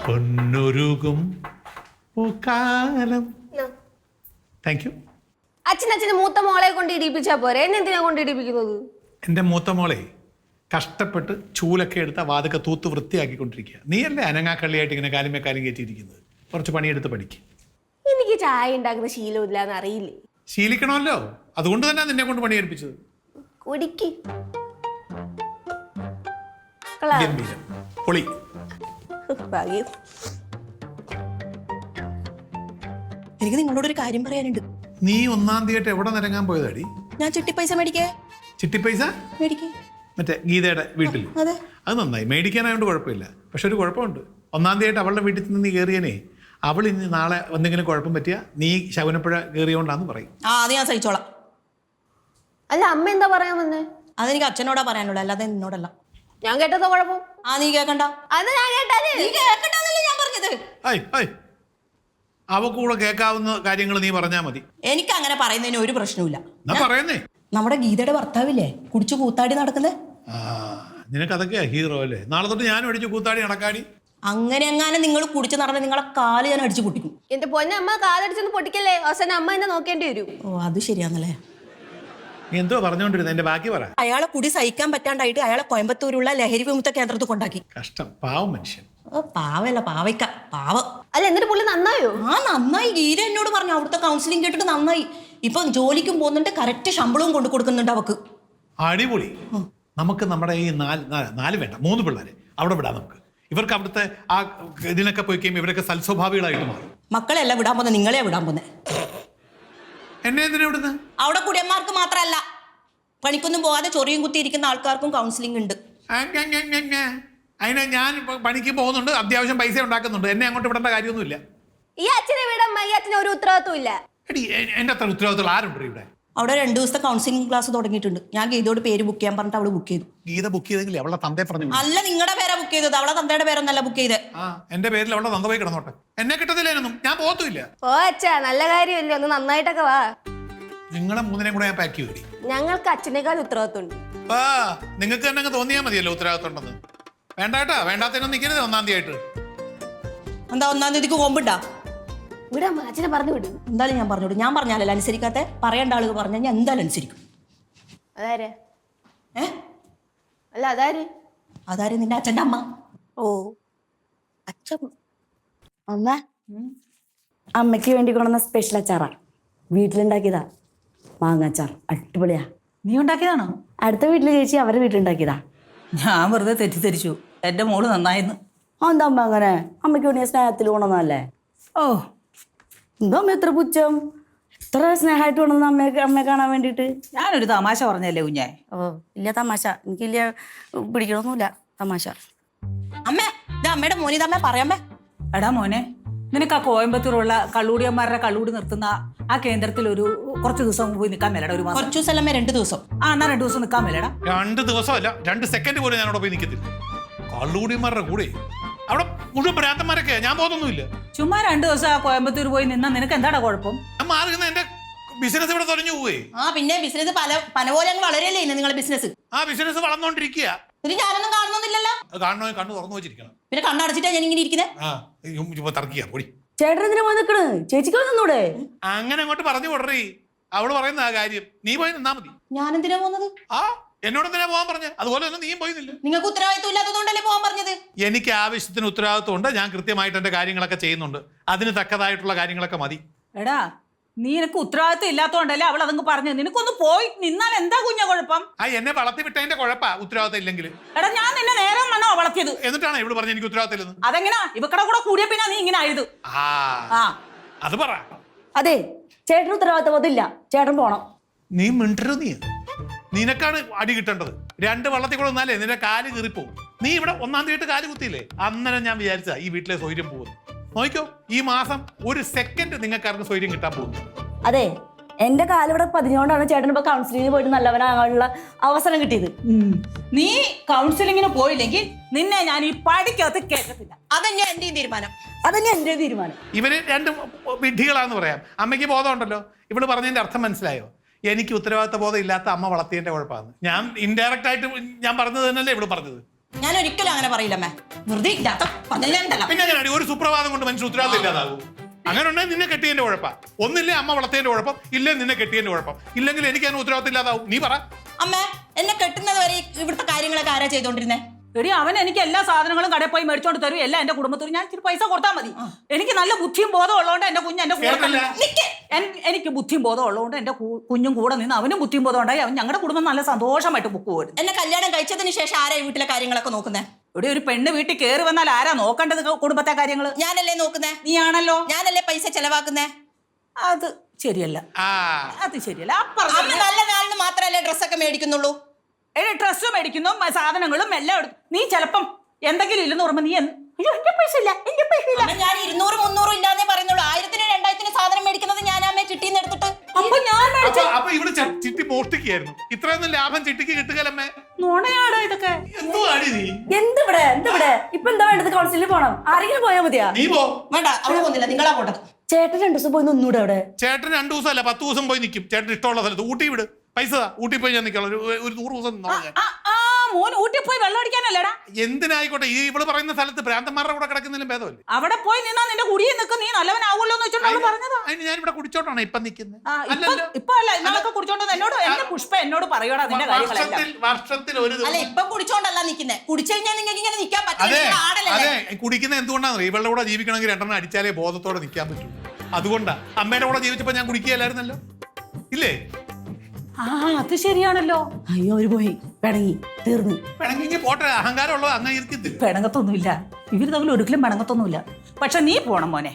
പൊന്നൊരുകും കാലം. Thank you. അച്ഛന് മൂത്ത മോളെ കൊണ്ട് ഇടിപ്പിച്ചാ പോരെ, എന്നെ എന്തിനാ കൊണ്ട് ഇടിപ്പിക്കുന്നത്? എൻ്റെ മൂത്ത മോളെ കഷ്ടപ്പെട്ട് ചൂലൊക്കെ എടുത്ത വാതൊക്കെ തൂത്ത് വൃത്തിയാക്കിക്കൊണ്ടിരിക്കുക. നീയല്ലേ അനങ്ങാക്കള്ളിയായിട്ട് ഇങ്ങനെ കാലുമേ കാലും കയറ്റിയിരിക്കുന്നത്? കുറച്ച് പണിയെടുത്ത് പഠിക്കും. എനിക്ക് ചായ ഉണ്ടാക്കുന്ന ശീലമില്ല എന്ന് അറിയില്ലേ? ശീലിക്കണമല്ലോ, അതുകൊണ്ട് തന്നെ നിന്നെ കൊണ്ട് പണിയെടുപ്പിച്ചത്. കുടിക്ക്. ഗംഭീരം, പൊളി. എനിക്ക് നിങ്ങളോടൊരു കാര്യം പറയാനുണ്ട്. നീ ഒന്നാം തീയതി എവിടെ നിരങ്ങാൻ പോയതാടി? ഞാൻ ചിട്ടിപ്പൈസ മേടിക്കേ. ചിട്ടിപ്പൈസ മേടിക്കേ? മറ്റേ ഗീതയുടെ വീട്ടിൽ. അതെ. അത് നന്നായി, മേടിക്കാനായതുകൊണ്ട് കുഴപ്പമില്ല. പക്ഷെ ഒരു കുഴപ്പമുണ്ട്. ഒന്നാം തീയതി അവളുടെ വീട്ടിൽ നിന്ന് നീ കയറിയനെ, അവൾ ഇനി നാളെ എന്തെങ്കിലും കുഴപ്പം പറ്റിയ നീ ശകുനപ്പുഴ കയറിയോണ്ടാന്ന് പറയും. അത് ഞാൻ സഹിച്ചോളാം. അല്ല, അമ്മ എന്താ പറയാൻ വന്നേ? അതെനിക്ക് അച്ഛനോടാ പറയാനുള്ളൂ, അല്ലാതെ നിന്നോടല്ല. ഞാൻ കേട്ടതോ കുഴപ്പം? നീ കേക്കണ്ട. അത് ഞാൻ കേട്ടാലേ ഞാൻ പറഞ്ഞത്. അവക്കൂടെ കേൾക്കാവുന്ന കാര്യങ്ങൾ നീ പറഞ്ഞാ മതി. എനിക്ക് അങ്ങനെ പറയുന്നതിന് ഒരു പ്രശ്നവുമില്ല. പറയുന്നേ നമ്മുടെ ഗീതയുടെ ഭർത്താവില്ലേ കുടിച്ചു കൂത്താടി നടക്കുന്നത്? നിനക്ക് അതൊക്കെയാ ഹീറോ അല്ലേ? നാളെ തൊട്ട് ഞാനും അടിച്ചു കൂത്താടി നടക്കാടി. അങ്ങനെ എങ്ങനെ നിങ്ങൾ കുടിച്ചു നടന്ന നിങ്ങളെ കാല് ഞാൻ അടിച്ചു പൊട്ടിക്കും. എന്റെ പൊന്നമ്മ കാലടിച്ചൊന്ന് പൊട്ടിക്കല്ലേ, അവസാനം അമ്മ എന്നെ നോക്കേണ്ടി വരും. അത് ശരിയാന്നല്ലേ? എന്തോ പറഞ്ഞോണ്ടിരുന്ന എന്റെ ബാക്കി പറ. അയാളെ കുടി സഹിക്കാൻ പറ്റാണ്ടായിട്ട് അയാളെ കോയമ്പത്തൂരുള്ള ലഹരി വിമുക്ത കേന്ദ്രത്തിൽ കൊണ്ടാക്കി. കഷ്ടം, പാവം മനുഷ്യൻ. പാവല്ല, പാവയ്ക്ക പാവം. അല്ല, എന്നിട്ട് പുള്ളി നന്നായോ? നന്നായി. ഗീത എന്നോട് പറഞ്ഞു അവിടുത്തെ കൗൺസിലിംഗ് കേട്ടിട്ട് നന്നായി. ഇപ്പൊ ജോലിക്കും പോകുന്നുണ്ട്, കറക്റ്റ് ശമ്പളവും കൊണ്ടു കൊടുക്കുന്നുണ്ട് അവക്ക്. അടിപൊളി. നമുക്ക് നമ്മുടെ ഈ നാല് വേണ്ട 3 പിള്ളേരെ അവിടെ വിടാം. നമുക്ക് ഇവർക്ക് അവിടുത്തെ ആ ഇതിനൊക്കെ പോയി കഴിയുമ്പോൾ ഇവരൊക്കെ സൽസ്വഭാവികളായിട്ട് മാറും. മക്കളെല്ലാം വിടാൻ പോന്നെ, നിങ്ങളെ വിടാൻ പോന്നെ. എന്നെ എന്തിനാ ഇവിടുന്ന്? അവിടെ കുടിയന്മാർക്ക് മാത്രമല്ല, പണിക്കൊന്നും പോകാതെ ചൊറിയും കുത്തിയിരിക്കുന്ന ആൾക്കാർക്കും കൗൺസിലിംഗ് ഉണ്ട്. അതിനെ ഞാൻ പണിക്ക് പോകുന്നുണ്ട്, അത്യാവശ്യം പൈസ ഉണ്ടാക്കുന്നുണ്ട്. എന്നെ അങ്ങോട്ട് വിടേണ്ട കാര്യമൊന്നുമില്ല. ഈ അച്ഛനെ വിടാൻ ഈ അച്ഛന് ഒരു ഉത്തരവാദിത്വം ഇല്ല. എന്റെ അത്ര ഉത്തരവാദിത്തം ആരുണ്ട് ഇവിടെ? അവിടെ 2 ദിവസത്തെ കൗൺസിലിംഗ് ക്ലാസ് തുടങ്ങിയിട്ടുണ്ട്. ഞാൻ ഗീതയോട് പേര് ബുക്ക് ചെയ്യാൻ പറഞ്ഞിട്ട് അവള് ബുക്ക് ചെയ്തു. ഗീത ബുക്ക് ചെയ്തെങ്കിൽ അവളുടെ തന്തയെ പറഞ്ഞു. അല്ല, നിങ്ങളുടെ പേരാ ബുക്ക് ചെയ്തത്, അവളെ തന്തയുടെ പേരൊന്നല്ല ബുക്ക് ചെയ്ത്. എന്റെ പേരിൽ അവളുടെ തന്ത പോയി കിടന്നോട്ടെ. എന്നെ കിട്ടത്തില്ലേനൊന്നും ഞാൻ പോകത്തുമില്ല. ഓ അച്ഛാ, നല്ല കാര്യമല്ലേ, ഒന്ന് നന്നായിട്ടൊക്കെ വാ. നിങ്ങളെ 3 കൂടെ ഞാൻ പാക്ക് ചെയ്തു. ഞങ്ങൾക്ക് അച്ഛനേക്കാൾ ഉത്തരവാദിത്വം ഉണ്ട്. നിങ്ങൾക്ക് തന്നെ അങ്ങ് തോന്നിയാൽ മതിയല്ലോ ഉത്തരവാദിത്വം ഉണ്ടെന്ന്. വേണ്ടാട്ടാ, വേണ്ടാത്തതിനൊന്നും നിൽക്കരുത്. 1-ാം തീയതി ആയിട്ട് എന്താ 1-ാം തീയതിക്ക് കൊമ്പിട്ടാ ഇവിടെ അച്ഛനെ പറഞ്ഞു വിടും. എന്തായാലും ഞാൻ പറഞ്ഞോളൂ. ഞാൻ പറഞ്ഞാലല്ലോ അനുസരിക്കാത്ത, പറയേണ്ട ആളുകൾ പറഞ്ഞാൽ ഞാൻ എന്തായാലും അനുസരിക്കും. അതാര്? അല്ല, അതാര്? നിന്റെ അച്ഛൻ്റെ അമ്മ. ഓ, അച്ഛൻ. അമ്മ, അമ്മയ്ക്ക് വേണ്ടി കൊണ്ടുവന്ന സ്പെഷ്യൽ അച്ചാറാ, വീട്ടിലുണ്ടാക്കിയതാ. മാങ്ങാച്ചാർ അടിപൊളിയാ. നീ ഉണ്ടാക്കിയതാണോ? അടുത്ത വീട്ടിലെ ചേച്ചി അവരുടെ വീട്ടിലുണ്ടാക്കിയതാ. ഞാൻ വെറുതെ തെറ്റിദ്ധരിച്ചു, എൻ്റെ മോള് നന്നായിരുന്നു. എന്താ അമ്മ അങ്ങനെ? അമ്മയ്ക്ക് വേണ്ടി സ്നേഹത്തിൽ കൊണ്ടുവന്നതല്ലേ? ഓ, എന്തോ അമ്മ എത്ര പുച്ഛം, എത്ര സ്നേഹമായിട്ട് കൊണ്ടുവന്ന അമ്മയെ കാണാൻ വേണ്ടിയിട്ട്. ഞാനൊരു തമാശ പറഞ്ഞല്ലേ കുഞ്ഞേ. ഓ ഇല്ല, തമാശ എനിക്ക് വലിയ പിടിക്കണമൊന്നുമില്ല തമാശ. അമ്മേ, ഇത് അമ്മയുടെ മോനിതമ്മേ പറയാമേ. എടാ മോനെ, നിനക്ക് ആ കോയമ്പത്തൂരുള്ള കള്ളൂടിയന്മാരുടെ കള്ളൂടി നിർത്തുന്ന ആ കേന്ദ്രത്തിൽ കുറച്ച് ദിവസം പോയി നിൽക്കാൻ മേലടാ. ഒരു മാസം. കുറച്ച് ദിവസം 2 ദിവസം. എന്നാ 2 ദിവസം നിൽക്കാൻ മേലടാ. 2 ദിവസമല്ല, 2 സെക്കൻഡ് പോലും ഞാൻ അവിടെ പോയി നിൽക്കത്തില്ല. കള്ളുകൂടിയന്മാരുടെ കൂടെ അവിടെ മുഴുവൻ ഭ്രാന്തന്മാരൊക്കെ. ഞാൻ പോകുന്നൊന്നുമില്ല. ചുമ്മാ 2 ദിവസം ആ കോയമ്പത്തൂർ പോയി നിന്നാ നിനക്ക് എന്താടാ കുഴപ്പം? ഞാൻ മാറുന്ന എന്റെ ബിസിനസ് ഇവിടെ തുടങ്ങി പോവേ. പിന്നെ ബിസിനസ് പല പോലെ അങ്ങ് വളരെയല്ലേ നിങ്ങളെ ബിസിനസ്? ബിസിനസ് വളർന്നോണ്ടിരിക്കുക. ഞാനൊന്നും കാണുന്നില്ലല്ലോ. കാണണമെങ്കിൽ കണ്ണു തുറന്നു വെച്ചിരിക്കണം. പിന്നെ കണ്ണടച്ചിട്ടാ ഞാൻ ഇങ്ങനെ ഇരിക്കുന്നത്. തർക്കിയാ പൊടി. ചേട്ടൻ എന്തിനാ പോയി നിൽക്കണ്? ചേച്ചിക്ക് വന്നൂടെ? അങ്ങനെ അങ്ങോട്ട് പറഞ്ഞു വിടറി. അവള് പറയുന്ന ആ കാര്യം നീ പോയി നിന്നാ മതി. ഞാൻ എന്തിനാ പോകുന്നത്? എന്നോട് എന്തിനാ പോകാൻ പറഞ്ഞ? അതുപോലെ തന്നെ നീയും പോയില്ല. നിങ്ങൾക്ക് ഉത്തരവാദിത്വം ഇല്ലാത്തതുകൊണ്ടല്ലേ പോകാൻ പറഞ്ഞത്? എനിക്ക് ആവശ്യത്തിന് ഉത്തരവാദിത്വം ഉണ്ട്. ഞാൻ കൃത്യമായിട്ട് എന്റെ കാര്യങ്ങളൊക്കെ ചെയ്യുന്നുണ്ട്. അതിന് തക്കതായിട്ടുള്ള കാര്യങ്ങളൊക്കെ മതി. എടാ, നിനക്ക് ഉത്തരവാദിത്വം ഇല്ലാത്തതുകൊണ്ടല്ലേ അവൾ അതങ്ങ് പറഞ്ഞു. നിനക്കൊന്ന് പോയി നിന്നാൽ എന്താ കുഞ്ഞ കുഴപ്പം? എന്നെ വളർത്തി വിട്ടതിന്റെ കുഴപ്പാ ഉത്തരവാദിത്തം ഇല്ലെങ്കിൽ. എടാ, ഞാൻ നിന്നെ നേരം വണ്ണോ വളർത്തിയത്. എന്നിട്ടാണ് ഇവിടെ പറഞ്ഞ എനിക്ക് ഉത്തരവാദിത്തം ഇല്ലെന്ന്. അതെങ്ങനാ ഇവക്കടെ കൂടെ കൂടിയ പിന്നെ നീ ഇങ്ങനെ ആയത്? അത് പറ. അതെ, ചേട്ടന് ഉത്തരവാദിത്തം അതില്ല. ചേട്ടൻ പോണം. നീ മിണ്ടരുത്. നിനക്കാണ് അടി കിട്ടേണ്ടത്. 2 വള്ളത്തിൽ കൂടെ വന്നാലേ നിന്റെ കാല് കീറിപ്പോവും. നീ ഇവിടെ 1-ാം തീയതി കാല് കുത്തിയില്ലേ, അന്നേരം ഞാൻ വിചാരിച്ച ഈ വീട്ടിലെ സ്വൈര്യം പോകുന്നു. നോക്കിക്കോ, ഈ മാസം 1 സെക്കൻഡ് നിങ്ങൾക്കാർക്ക് സ്വൈര്യം കിട്ടാൻ പോകുന്നു. അതെ, എന്റെ കാലിവിടെ പതിഞ്ഞുകൊണ്ടാണ് ചേട്ടൻ ഇപ്പൊ കൗൺസിലിങ്ങിന് പോയിട്ട് നല്ലവനാകാനുള്ള അവസരം കിട്ടിയത്. നീ കൗൺസിലിങ്ങിന് പോയില്ലെങ്കിൽ നിന്നെ ഞാൻ ഈ പടിക്കകത്ത് കേൾക്കത്തില്ല. അതന്നെ എന്റെയും തീരുമാനം. അതന്നെ എന്റെ തീരുമാനം. ഇവര് 2 വിഡ്ഢികളാന്ന് പറയാം. അമ്മയ്ക്ക് ബോധമുണ്ടല്ലോ. ഇവള് പറഞ്ഞതിന്റെ അർത്ഥം മനസ്സിലായോ? എനിക്ക് ഉത്തരവാദിത്ത ബോധം ഇല്ലാത്ത അമ്മ വളർത്തിയതിന്റെ കുഴപ്പമാണ്. ഞാൻ ഇൻഡയറക്റ്റ് ആയിട്ട് ഞാൻ പറഞ്ഞത് തന്നെയല്ലേ ഇവള് പറഞ്ഞത്. ഞാൻ ഒരിക്കലും അങ്ങനെ പറയില്ലമ്മേ. വെറുതെ ഇല്ലാത്ത പറഞ്ഞില്ലേണ്ടല്ലോ. പിന്നെ അങ്ങനെ ഒരു സുപ്രഭാതം കൊണ്ട് മനുഷ്യൻ ഉത്തരവാദിത്തം ഇല്ലാതാകും. അങ്ങനെ ഉണ്ടെങ്കിൽ നിന്നെ കെട്ടിയതിന്റെ കുഴപ്പം. ഒന്നില്ലേ അമ്മ വളർത്തിയതിന്റെ കുഴപ്പം, ഇല്ലേ നിന്നെ കെട്ടിയതിന്റെ കുഴപ്പം. ഇല്ലെങ്കിൽ എനിക്ക് അതിന് ഉത്തരവാദിത്തം ഇല്ലാതാവും. നീ പറ. അമ്മേ, എന്നെ കെട്ടുന്നത് വരെ ഇവിടുത്തെ കാര്യങ്ങളൊക്കെ ആരാ ചെയ്തോണ്ടിരുന്നേ? എടി അവൻ എനിക്ക് എല്ലാ സാധനങ്ങളും കടയിൽ പോയി മേടിച്ചോണ്ട് തരും. എല്ലാം എന്റെ കുടുംബത്തിന് ഞാൻ ഇച്ചിരി പൈസ കൊടുത്താൽ മതി. എനിക്ക് നല്ല ബുദ്ധിയും ബോധം ഉള്ളതുകൊണ്ട് എന്റെ കുഞ്ഞ് എന്റെ കൂടെ കേട്ടില്ല. എനിക്ക് ബുദ്ധിയും ബോധം ഉള്ളതുകൊണ്ട് എന്റെ കുഞ്ഞും കൂടെ നിന്ന് അവനും ബുദ്ധിയും ബോധം ഉണ്ടായി. അവൻ ഞങ്ങളുടെ കുടുംബം നല്ല സന്തോഷമായിട്ട് ബുക്ക് പോരും. എന്നെ കല്യാണം കഴിച്ചതിന് ശേഷം ആരാ ഈ വീട്ടിലെ കാര്യങ്ങളൊക്കെ നോക്കുന്നേ? ഇവിടെ ഒരു പെണ്ണ് വീട്ടിൽ കയറി വന്നാൽ ആരാ നോക്കേണ്ടത് കുടുംബത്തെ കാര്യങ്ങള്? ഞാനല്ലേ നോക്കുന്നേ? നീയാണല്ലോ. ഞാനല്ലേ പൈസ ചെലവാക്കുന്നേ? അത് ശരിയല്ല. അത് ശരിയല്ല. അമ്മ നല്ല നാളിന് മാത്രമല്ലേ ഡ്രസ്സൊക്കെ മേടിക്കുന്നുള്ളൂ. ഡ്രസ്സ് മേടിക്കുന്നു, സാധനങ്ങളും എല്ലാം എടുക്കും. നീ ചിലപ്പം എന്തെങ്കിലും ഇല്ലെന്ന് പറയുമ്പോ നീ അയ്യോ എന്റെ പൈസ ഇല്ല, എന്റെ പൈസ ഇല്ല. ഞാൻ 200 300 ഇല്ലാന്നേ പറയുന്നുള്ളൂ. 1000 2000 സാധനം മേടിക്കുന്നത് ഞാനമ്മേ ചിട്ടിന്ന് എടുത്തിട്ട്. അപ്പൊ ഞാൻ അപ്പൊ ഇവിടെ ചിട്ടി മോഷ്ടിക്കായിരുന്നു. ഇത്രയൊന്നും ലാഭം ചിട്ടിക്ക് കിട്ടുകയല്ലമ്മേ. നുണയാടാ ഇതൊക്കെ. എന്തുവാടി നീ? എന്തിവിടെ ഇപ്പൊ എന്താ വേണ്ടത്? കൗൺസിലിൽ പോണം. ആരെങ്കിലും പോയാൽ മതിയാ? നീ പോ. വേണ്ട, അവിടെ പോകുന്നില്ല, നിങ്ങളാ പോട്ടത്. ചേട്ടൻ 2 ദിവസം പോയി നിന്നൂടെ അവിടെ? ചേട്ടൻ 2 ദിവസമല്ല 10 ദിവസം പോയി നിൽക്കും. ചേട്ടൻ ഇഷ്ടമുള്ള സ്ഥലത്ത്. ഊട്ടി വിട്. പൈസ ഊട്ടി പോയി ഞാൻ നിൽക്കാം. ഒരു 100 ദിവസം നിന്നോളാം ഞാൻ. മോൻ ഊട്ടി പോയി വെള്ളം അടിക്കാനല്ലേടാ? എന്തിനായിക്കോട്ടെ. ഈ ഇവള് പറയുന്ന സ്ഥലത്ത് ഭ്രാന്തന്മാരുടെ കൂടെ കിടക്കുന്നതിലും ഭേദമല്ലേ? അവിടെ പോയി നിന്നാ നിന്റെ കുടിയിൽ നിൽക്കും, നീ നല്ലവനാവുമല്ലോ എന്ന് വെച്ചോണ്ട് പറഞ്ഞതാ. അതിന് ഞാൻ ഇവിടെ കുടിച്ചോട്ടാണ് ഇപ്പൊ നിൽക്കുന്നത്. ഇപ്പൊ അല്ല, ഇന്നലൊക്കെ കുടിച്ചോണ്ട് എന്നോട് എന്റെ പുഷ്പ എന്നോട് പറയടാ നിന്റെ കാര്യങ്ങളെല്ലാം. വർഷത്തിൽ ഒരു അല്ല, ഇപ്പൊ കുടിച്ചോണ്ടല്ല നിക്കുന്നേ. കുടിച്ചു കഴിഞ്ഞാൽ നിങ്ങൾക്ക് ഇങ്ങനെ നിൽക്കാൻ പറ്റില്ല. അതെ കുടിക്കുന്ന എന്തുകൊണ്ടാണ്? ഇവളുടെ കൂടെ ജീവിക്കണമെങ്കിൽ 2 അടിച്ചാലേ ബോധത്തോടെ നിൽക്കാൻ പറ്റൂ. അതുകൊണ്ടാ. അമ്മയുടെ കൂടെ ജീവിച്ചപ്പോ ഞാൻ കുടിക്കുകയല്ലായിരുന്നല്ലോ, ഇല്ലേ? അത് ശരിയാണല്ലോ. അയ്യോ ഒരു പോയി പിണങ്ങി തീർന്നു. പിണങ്ങി പോട്ടെ. അഹങ്കാരം ഉള്ളത് അങ്ങനെ ഇരിക്കത്തില്ല. പിണങ്ങത്തൊന്നുമില്ല. ഇവര് തമ്മിൽ ഒരിക്കലും പിണങ്ങത്തൊന്നുമില്ല. പക്ഷെ നീ പോണം മോനെ.